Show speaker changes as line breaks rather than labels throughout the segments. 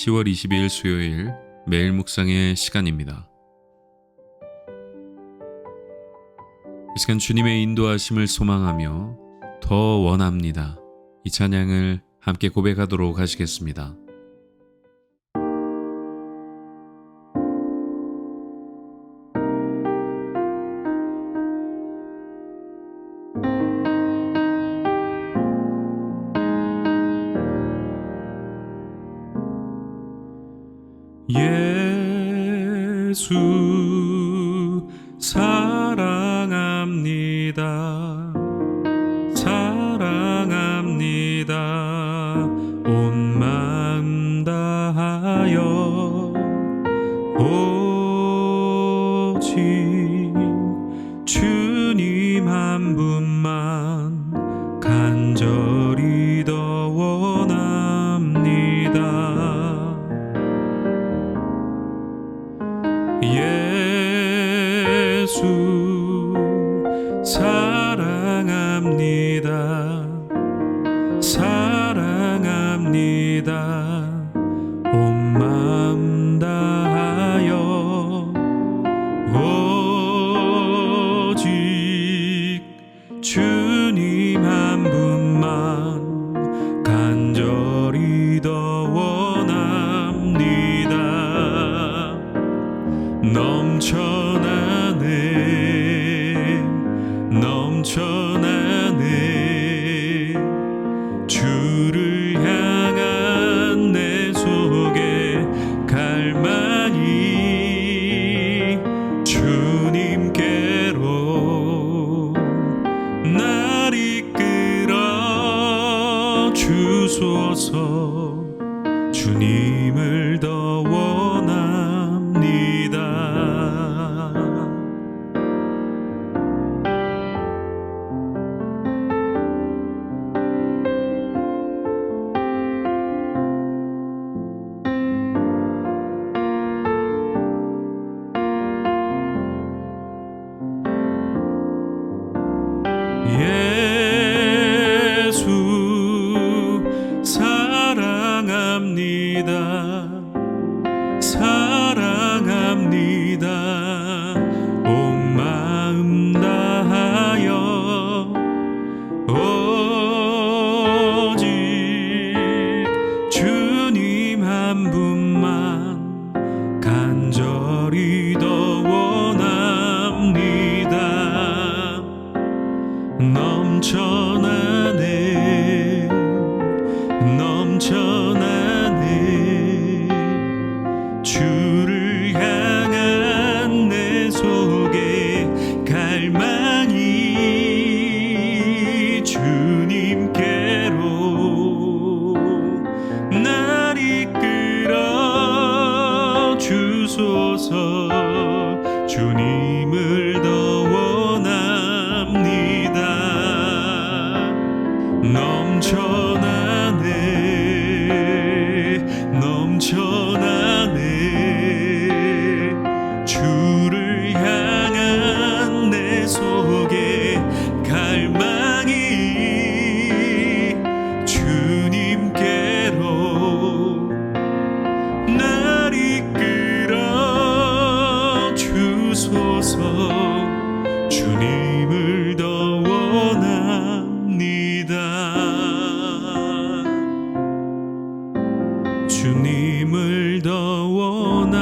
10월 22일 수요일 매일 묵상의 시간입니다. 이 시간 주님의 인도하심을 소망하며 더 원합니다. 이 찬양을 함께 고백하도록 하시겠습니다. 예수 사랑합니다. 사랑합니다. 온 마음 다하여 오직 주님 한 분만 간절히 더 원합니다. 예수 사랑합니다. 사랑합니다. 온 마음 다하여 오직 주님 한 분만 간절히 더 원합니다. 넘쳐나네 주를 향한 내 속에 갈망이 주님께로 날 이끌어 주소서. 주님을 더 원합니다. 예수 사랑합니다. 사랑합니다. 온 마음 다하여 오직 주님 한 분만 간절히 더 원합니다. 넘쳐나네 주를 향한 내 속에 갈망이 주님께로 날 이끌어 주소서. 주님을 더 원합니다. 넘쳐나네 주를 향한 내 속에 갈망이 주님께로 날 이끌어 주소서. 주님을 더 원합니다. 주님을 더 원합니다.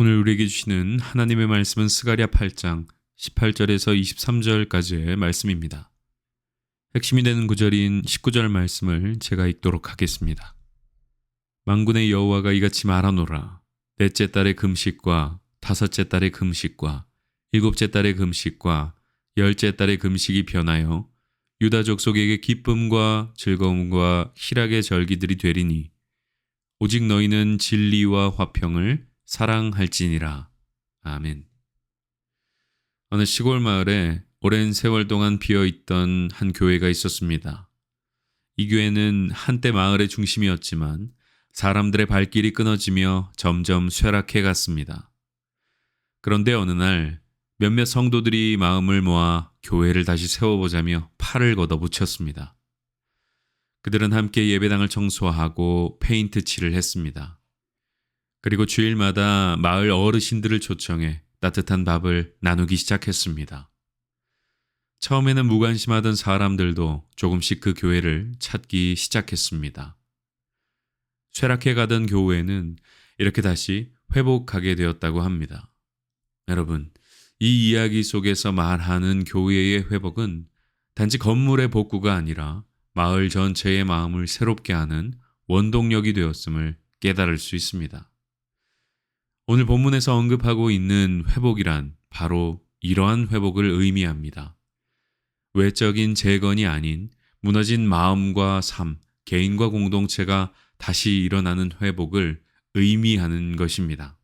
오늘 우리에게 주시는 하나님의 말씀은 스가랴 8장 18절에서 23절까지의 말씀입니다. 핵심이 되는 구절인 19절 말씀을 제가 읽도록 하겠습니다. 만군의 여호와가 이같이 말하노라. 넷째 달의 금식과 다섯째 달의 금식과 일곱째 달의 금식과 열째 달의 금식이 변하여 유다 족속에게 기쁨과 즐거움과 희락의 절기들이 되리니 오직 너희는 진리와 화평을 사랑할지니라. 아멘. 어느 시골 마을에 오랜 세월 동안 비어있던 한 교회가 있었습니다. 이 교회는 한때 마을의 중심이었지만 사람들의 발길이 끊어지며 점점 쇠락해 갔습니다. 그런데 어느 날 몇몇 성도들이 마음을 모아 교회를 다시 세워보자며 팔을 걷어붙였습니다. 그들은 함께 예배당을 청소하고 페인트 칠을 했습니다. 그리고 주일마다 마을 어르신들을 초청해 따뜻한 밥을 나누기 시작했습니다. 처음에는 무관심하던 사람들도 조금씩 그 교회를 찾기 시작했습니다. 쇠락해 가던 교회는 이렇게 다시 회복하게 되었다고 합니다. 여러분, 이 이야기 속에서 말하는 교회의 회복은 단지 건물의 복구가 아니라 마을 전체의 마음을 새롭게 하는 원동력이 되었음을 깨달을 수 있습니다. 오늘 본문에서 언급하고 있는 회복이란 바로 이러한 회복을 의미합니다. 외적인 재건이 아닌 무너진 마음과 삶, 개인과 공동체가 다시 일어나는 회복을 의미하는 것입니다.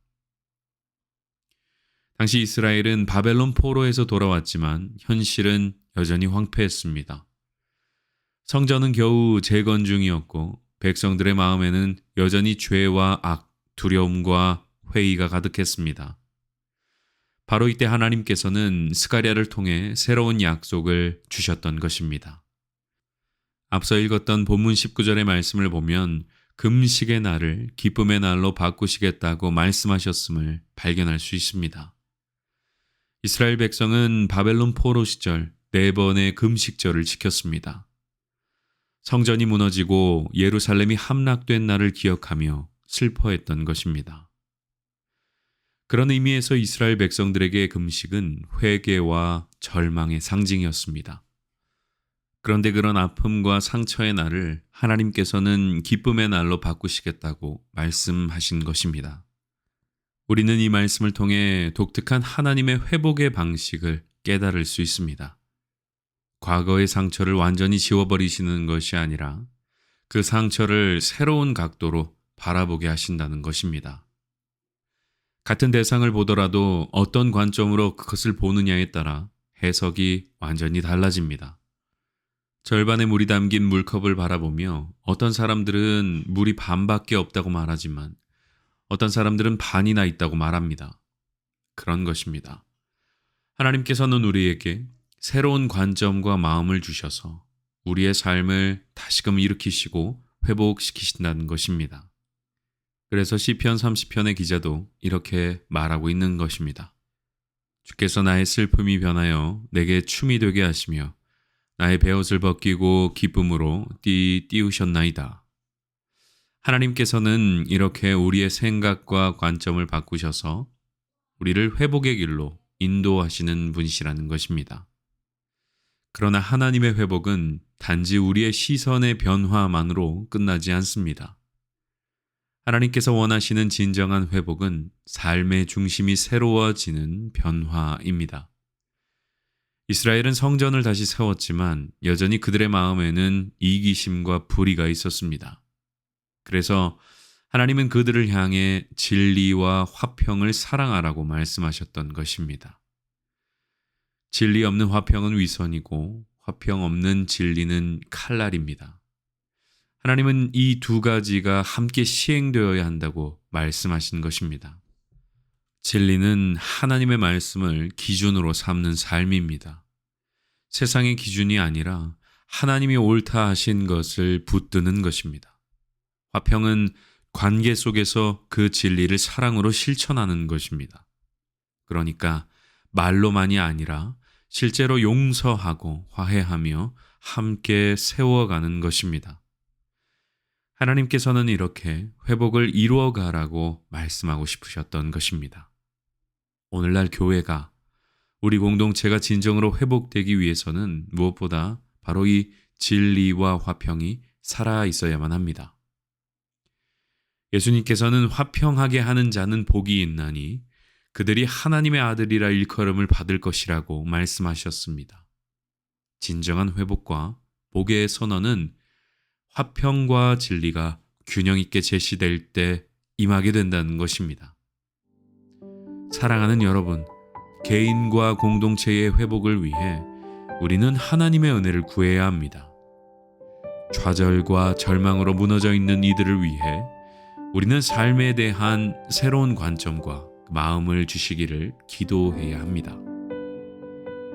당시 이스라엘은 바벨론 포로에서 돌아왔지만 현실은 여전히 황폐했습니다. 성전은 겨우 재건 중이었고 백성들의 마음에는 여전히 죄와 악, 두려움과 회의가 가득했습니다. 바로 이때 하나님께서는 스가랴를 통해 새로운 약속을 주셨던 것입니다. 앞서 읽었던 본문 19절의 말씀을 보면 금식의 날을 기쁨의 날로 바꾸시겠다고 말씀하셨음을 발견할 수 있습니다. 이스라엘 백성은 바벨론 포로 시절 4번의 금식절을 지켰습니다. 성전이 무너지고 예루살렘이 함락된 날을 기억하며 슬퍼했던 것입니다. 그런 의미에서 이스라엘 백성들에게 금식은 회개와 절망의 상징이었습니다. 그런데 그런 아픔과 상처의 날을 하나님께서는 기쁨의 날로 바꾸시겠다고 말씀하신 것입니다. 우리는 이 말씀을 통해 독특한 하나님의 회복의 방식을 깨달을 수 있습니다. 과거의 상처를 완전히 지워버리시는 것이 아니라 그 상처를 새로운 각도로 바라보게 하신다는 것입니다. 같은 대상을 보더라도 어떤 관점으로 그것을 보느냐에 따라 해석이 완전히 달라집니다. 절반의 물이 담긴 물컵을 바라보며 어떤 사람들은 물이 반밖에 없다고 말하지만 어떤 사람들은 반이나 있다고 말합니다. 그런 것입니다. 하나님께서는 우리에게 새로운 관점과 마음을 주셔서 우리의 삶을 다시금 일으키시고 회복시키신다는 것입니다. 그래서 시편 30편의 기자도 이렇게 말하고 있는 것입니다. 주께서 나의 슬픔이 변하여 내게 춤이 되게 하시며 나의 베옷을 벗기고 기쁨으로 띄우셨나이다. 하나님께서는 이렇게 우리의 생각과 관점을 바꾸셔서 우리를 회복의 길로 인도하시는 분이시라는 것입니다. 그러나 하나님의 회복은 단지 우리의 시선의 변화만으로 끝나지 않습니다. 하나님께서 원하시는 진정한 회복은 삶의 중심이 새로워지는 변화입니다. 이스라엘은 성전을 다시 세웠지만 여전히 그들의 마음에는 이기심과 불의가 있었습니다. 그래서 하나님은 그들을 향해 진리와 화평을 사랑하라고 말씀하셨던 것입니다. 진리 없는 화평은 위선이고 화평 없는 진리는 칼날입니다. 하나님은 이 두 가지가 함께 시행되어야 한다고 말씀하신 것입니다. 진리는 하나님의 말씀을 기준으로 삼는 삶입니다. 세상의 기준이 아니라 하나님이 옳다 하신 것을 붙드는 것입니다. 화평은 관계 속에서 그 진리를 사랑으로 실천하는 것입니다. 그러니까 말로만이 아니라 실제로 용서하고 화해하며 함께 세워가는 것입니다. 하나님께서는 이렇게 회복을 이루어가라고 말씀하고 싶으셨던 것입니다. 오늘날 교회가, 우리 공동체가 진정으로 회복되기 위해서는 무엇보다 바로 이 진리와 화평이 살아 있어야만 합니다. 예수님께서는 화평하게 하는 자는 복이 있나니 그들이 하나님의 아들이라 일컬음을 받을 것이라고 말씀하셨습니다. 진정한 회복과 복의 선언은 화평과 진리가 균형 있게 제시될 때 임하게 된다는 것입니다. 사랑하는 여러분, 개인과 공동체의 회복을 위해 우리는 하나님의 은혜를 구해야 합니다. 좌절과 절망으로 무너져 있는 이들을 위해 우리는 삶에 대한 새로운 관점과 마음을 주시기를 기도해야 합니다.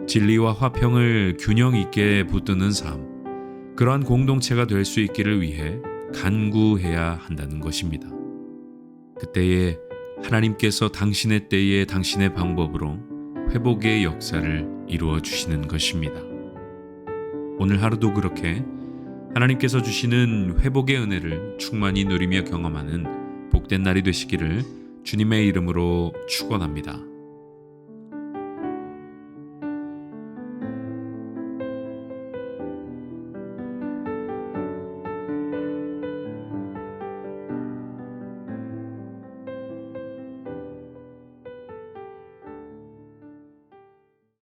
진리와 화평을 균형 있게 붙드는 삶, 그러한 공동체가 될 수 있기를 위해 간구해야 한다는 것입니다. 그때에 하나님께서 당신의 때에 당신의 방법으로 회복의 역사를 이루어 주시는 것입니다. 오늘 하루도 그렇게 하나님께서 주시는 회복의 은혜를 충만히 누리며 경험하는 복된 날이 되시기를 주님의 이름으로 축원합니다.